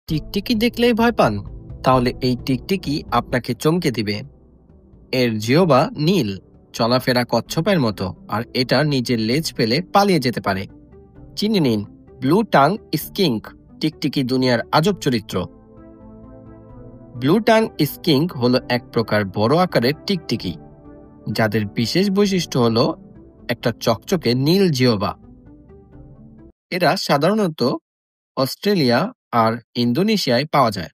টিকটিকি দেখলেই ভয় পান? তাহলে এই টিকটিকি আপনাকে চমকে দিবে। এর জিহ্বা নীল, চলাফেরা কচ্ছপের মতো, আর এটা নিজের লেজ ফেলে পালিয়ে যেতে পারে। চিনে নিন ব্লু টাং স্কিঙ্ক, টিকটিকি দুনিয়ার আজব চরিত্র। ব্লু টাং স্কিঙ্ক হলো এক প্রকার বড় আকারের টিকটিকি, যাদের বিশেষ বৈশিষ্ট্য হলো একটা চকচকে নীল জিহ্বা। এরা সাধারণত অস্ট্রেলিয়া আর ইন্দোনেশিয়ায় পাওয়া যায়।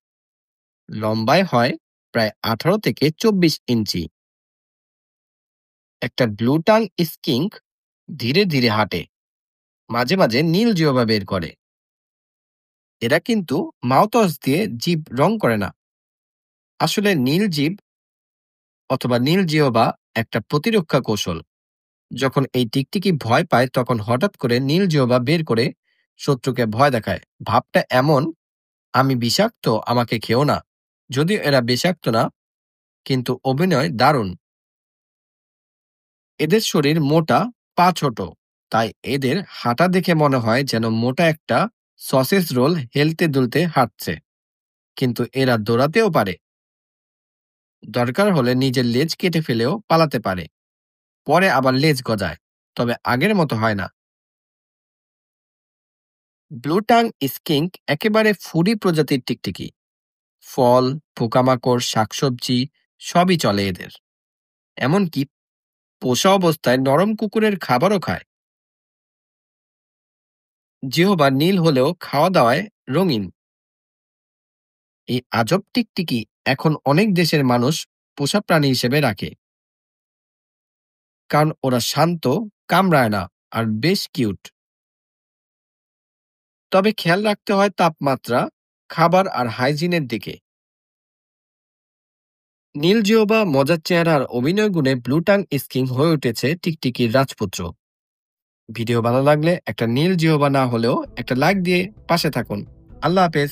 লম্বায় হয় প্রায় 18 থেকে 24 ইঞ্চি। একটা ব্লু টাং স্কিঙ্ক ধীরে ধীরে হাঁটে, মাঝে মাঝে নীল জিহ্বা বের করে। এরা কিন্তু মাউথওয়াশ দিয়ে জিভ রং করে না। আসলে নীল জিভ অথবা নীল জিহ্বা একটা প্রতিরক্ষা কৌশল। যখন এই টিকটিকি ভয় পায় তখন হঠাৎ করে নীল জিহ্বা বের করে শত্রুকে ভয় দেখায়। ভাবটা এমন, আমি বিষাক্ত, আমাকে খেও না। যদিও এরা বিষাক্ত না, কিন্তু অভিনয় দারুণ। এদের শরীর মোটা, পা ছোট, তাই এদের হাঁটা দেখে মনে হয় যেন মোটা একটা সসেজ রোল হেলতে দুলতে হাঁটছে। কিন্তু এরা দৌড়াতেও পারে, দরকার হলে নিজের লেজ কেটে ফেলেও পালাতে পারে। পরে আবার লেজ গজায়, তবে আগের মতো হয় না। ব্লু টাং স্কিঙ্ক একেবারে ফুডি প্রজাতির টিকটিকি। ফল, পোকামাকড়, শাকসবজি সবই চলে এদের। এমনকি পোষা অবস্থায় নরম কুকুরের খাবারও খায়। জিহ্বা নীল হলেও খাওয়া দাওয়ায় রঙিন। এই আজব টিকটিকি এখন অনেক দেশের মানুষ পোষা প্রাণী হিসেবে রাখে, কারণ ওরা শান্ত, কামড়ায় না, আর বেশ কিউট। তবে খেয়াল রাখতে হয় তাপমাত্রা, খাবার আর হাইজিনের দিকে। নীল জিহ্বা, মজার চেহারা আর অভিনয় গুণে ব্লু টাং স্কিং হয়ে উঠেছে টিকটিকির রাজপুত্র। ভিডিও ভালো লাগলে একটা নীল জিহ্বা না হলেও একটা লাইক দিয়ে পাশে থাকুন। আল্লাহ হাফেজ।